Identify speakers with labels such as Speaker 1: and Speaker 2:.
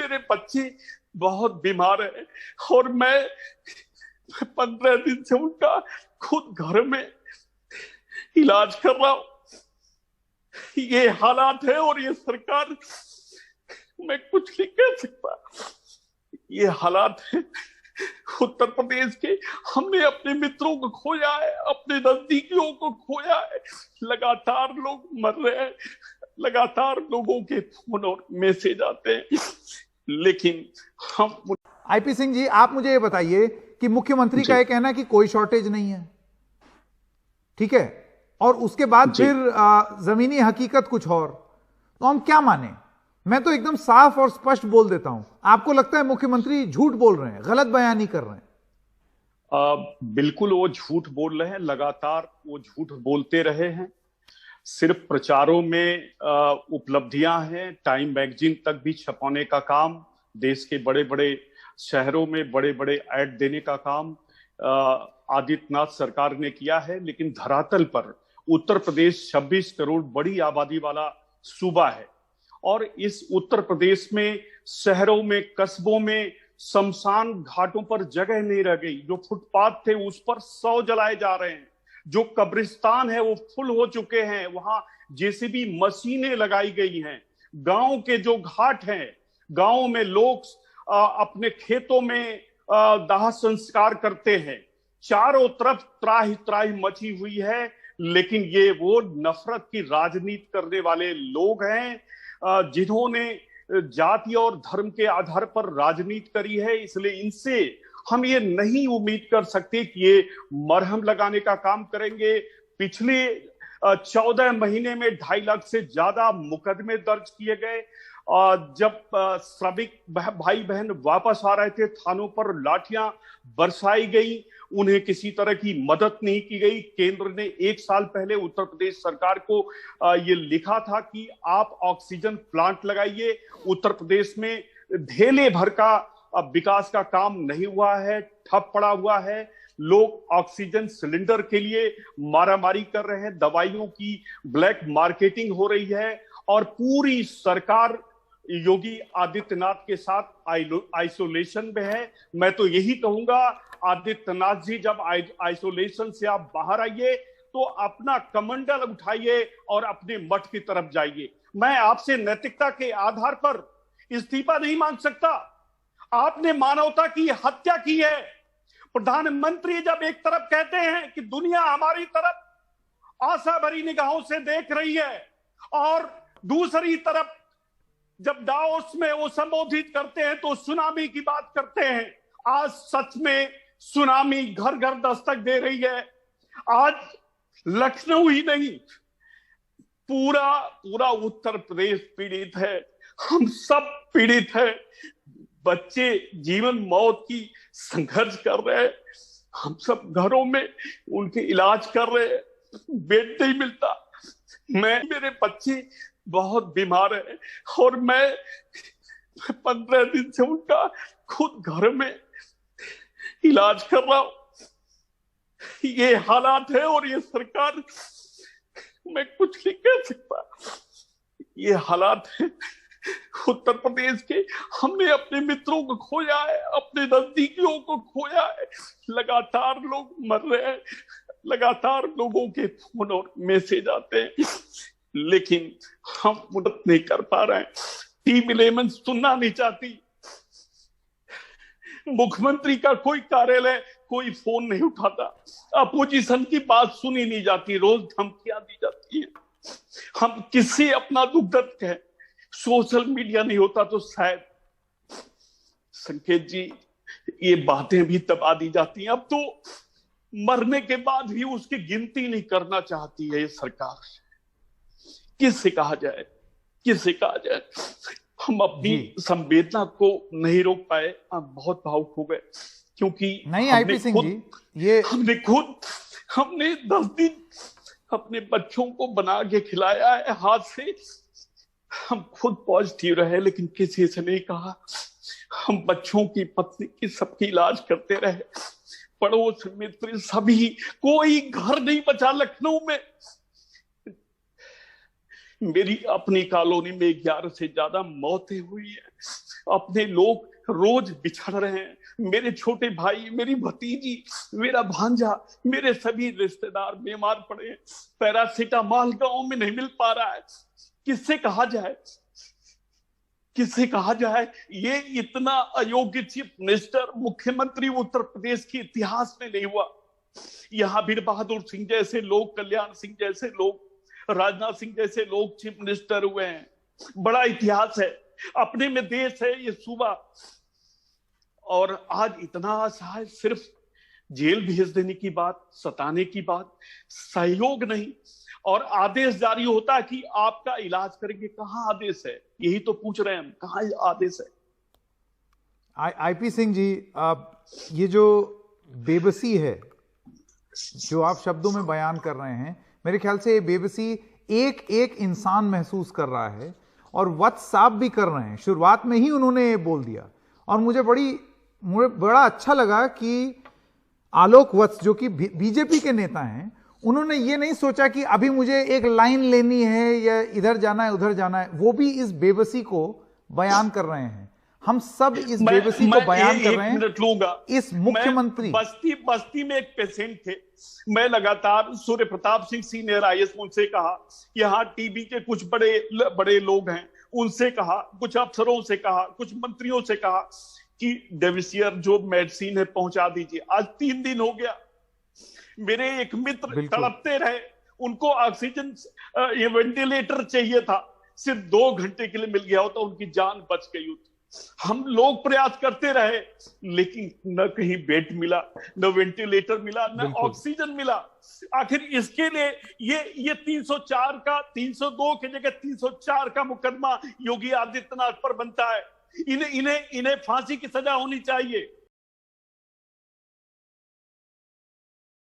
Speaker 1: मेरे बच्चे बहुत बीमार है और मैं 15 दिन से उनका खुद घर में इलाज कर रहा हूं। ये हालात है और ये सरकार, मैं कुछ नहीं कह सकता। ये हालात है उत्तर प्रदेश के। हमने अपने मित्रों को खोया है, अपने नजदीकियों को खोया है। लगातार लोग मर रहे हैं, लगातार लोगों के फोन और मैसेज आते हैं, लेकिन हम।
Speaker 2: आईपी सिंह जी, आप मुझे ये बताइए कि मुख्यमंत्री का ये कहना है कि कोई शॉर्टेज नहीं है, ठीक है, और उसके बाद फिर जमीनी हकीकत कुछ और, तो हम क्या माने? मैं तो एकदम साफ और स्पष्ट बोल देता हूं। आपको लगता है मुख्यमंत्री झूठ बोल रहे हैं, गलत बयानी कर रहे हैं?
Speaker 1: बिल्कुल वो झूठ बोल रहे हैं, लगातार वो झूठ बोलते रहे हैं। सिर्फ प्रचारों में उपलब्धियां हैं, टाइम मैगजीन तक भी छपाने का काम, देश के बड़े बड़े शहरों में बड़े बड़े ऐड देने का काम आदित्यनाथ सरकार ने किया है। लेकिन धरातल पर उत्तर प्रदेश 26 करोड़ बड़ी आबादी वाला सूबा है और इस उत्तर प्रदेश में शहरों में, कस्बों में शमशान घाटों पर जगह नहीं रह गई। जो फुटपाथ थे उस पर शव जलाए जा रहे हैं, जो कब्रिस्तान है वो फुल हो चुके हैं, वहां जेसीबी मशीनें लगाई गई हैं। गांव के जो घाट हैं, गांव में लोग अपने खेतों में दाह संस्कार करते हैं। चारों तरफ त्राही त्राही मची हुई है, लेकिन ये वो नफरत की राजनीति करने वाले लोग हैं जिन्होंने जाति और धर्म के आधार पर राजनीति करी है। इसलिए इनसे हम ये नहीं उम्मीद कर सकते कि ये मरहम लगाने का काम करेंगे। पिछले 14 महीने में 2.5 लाख से ज्यादा मुकदमे दर्ज किए गए। जब श्रमिक भाई बहन वापस आ रहे थे, थानों पर लाठियां बरसाई गई, उन्हें किसी तरह की मदद नहीं की गई। केंद्र ने 1 साल पहले उत्तर प्रदेश सरकार को ये लिखा था कि आप ऑक्सीजन प्लांट लगाइए। उत्तर प्रदेश में ढेले भर का विकास का काम नहीं हुआ है, ठप पड़ा हुआ है। लोग ऑक्सीजन सिलेंडर के लिए मारामारी कर रहे हैं, दवाइयों की ब्लैक मार्केटिंग हो रही है और पूरी सरकार योगी आदित्यनाथ के साथ आइसोलेशन में है। मैं तो यही कहूंगा, आदित्यनाथ जी, जब आइसोलेशन से आप बाहर आइए तो अपना कमंडल उठाइए और अपने मठ की तरफ जाइए। मैं आपसे नैतिकता के आधार पर इस्तीफा नहीं मांग सकता। आपने मानवता की हत्या की है। प्रधानमंत्री जब एक तरफ कहते हैं कि दुनिया हमारी तरफ आशा भरी निगाहों से देख रही है और दूसरी तरफ जब दाओस में वो संबोधित करते हैं तो सुनामी की बात करते हैं। आज सच में सुनामी घर घर दस्तक दे रही है। आज लखनऊ ही नहीं, पूरा उत्तर प्रदेश पीड़ित है। हम सब पीड़ित हैं। बच्चे जीवन मौत की संघर्ष कर रहे हैं। हम सब घरों में उनके इलाज कर रहे हैं, बेड नहीं मिलता। मेरे बच्चे बहुत बीमार है और मैं 15 दिन से उनका खुद घर में इलाज कर रहा हूं। ये हालात है और ये सरकार, मैं कुछ नहीं कह सकता। ये हालात है उत्तर प्रदेश के। हमने अपने मित्रों को खोया है, अपने नजदीकियों को खोया है। लगातार लोग मर रहे हैं, लगातार लोगों के फोन और मैसेज आते हैं, लेकिन हम मदद नहीं कर पा रहे हैं। टीम 11 सुनना नहीं चाहती। मुख्यमंत्री का कोई कार्यालय कोई फोन नहीं उठाता। अपोजिशन की बात सुनी नहीं जाती, रोज धमकियां दी जाती है। हम किससे अपना दुख दर्द कहें? सोशल मीडिया नहीं होता तो शायद संकेत जी ये बातें भी दबा दी जाती हैं। अब तो मरने के बाद भी उसकी गिनती नहीं करना चाहती है ये सरकार। किससे कहा जाए, किससे कहा जाए? हम अपनी संवेदना को नहीं रोक पाए, हम बहुत भावुक हो गए क्योंकि
Speaker 2: नहीं आईपी सिंह जी, ये
Speaker 1: हमने 10 दिन अपने बच्चों को बना के खिलाया है हाथ से। हम खुद पॉजिटिव रहे लेकिन किसी से नहीं कहा। हम बच्चों की, पत्नी की, सबकी इलाज करते रहे। पड़ोस मित्र सभी, कोई घर नहीं बचा लखनऊ में। मेरी अपनी कॉलोनी में 11 से ज्यादा मौतें हुई है अपने लोग रोज बिछड़ रहे हैं। मेरे छोटे भाई, मेरी भतीजी, मेरा भांजा, मेरे सभी रिश्तेदार बीमार पड़े हैं। पैरासीटामॉल गांव में नहीं मिल पा रहा है। किससे कहा जाए, किससे कहा जाए? ये इतना अयोग्य चीफ मिनिस्टर, मुख्यमंत्री उत्तर प्रदेश के इतिहास में नहीं हुआ। यहाँ वीर बहादुर सिंह जैसे लोग, कल्याण सिंह जैसे लोग, राजनाथ सिंह जैसे लोग चीफ मिनिस्टर हुए हैं। बड़ा इतिहास है, अपने में देश है ये सूबा, और आज इतना असहाय, सिर्फ जेल भेज देने की बात, सताने की बात, सहयोग नहीं, और आदेश जारी होता है कि आपका इलाज करेंगे। कहां आदेश है? यही तो पूछ रहे हैं हम, कहां आदेश है?
Speaker 2: आईपी सिंह जी, ये जो बेबसी है जो आप शब्दों में बयान कर रहे हैं, मेरे ख्याल से ये बेबसी एक एक इंसान महसूस कर रहा है, और वत्स साहब भी कर रहे हैं। शुरुआत में ही उन्होंने बोल दिया, और मुझे बड़ा अच्छा लगा कि आलोक वत्स जो कि बीजेपी के नेता हैं, उन्होंने ये नहीं सोचा कि अभी मुझे एक लाइन लेनी है या इधर जाना है उधर जाना है। वो भी इस बेबसी को बयान कर रहे हैं। हम सब इस बेबसी को बयान कर रहे हैं।
Speaker 1: लूंगा
Speaker 2: इस मुख्यमंत्री
Speaker 1: बस्ती में एक पेशेंट थे, मैं लगातार सूर्य प्रताप सिंह सीनियर आईएएस उनसे कहा, यहाँ टीबी के कुछ बड़े लोग हैं, उनसे कहा, कुछ अफसरों से कहा, कुछ मंत्रियों से कहा कि डेविसियर जो मेडिसिन है पहुंचा दीजिए। आज 3 दिन हो गया। मेरे एक मित्र तड़पते रहे, उनको ऑक्सीजन वेंटिलेटर चाहिए था, सिर्फ 2 घंटे के लिए मिल गया होता, उनकी जान बच गई होती। हम लोग प्रयास करते रहे, लेकिन न कहीं बेड मिला, न वेंटिलेटर मिला, न ऑक्सीजन मिला। आखिर इसके लिए ये 304 का 302 की जगह 304 का मुकदमा योगी आदित्यनाथ पर बनता है। इन्हें फांसी की सजा होनी चाहिए।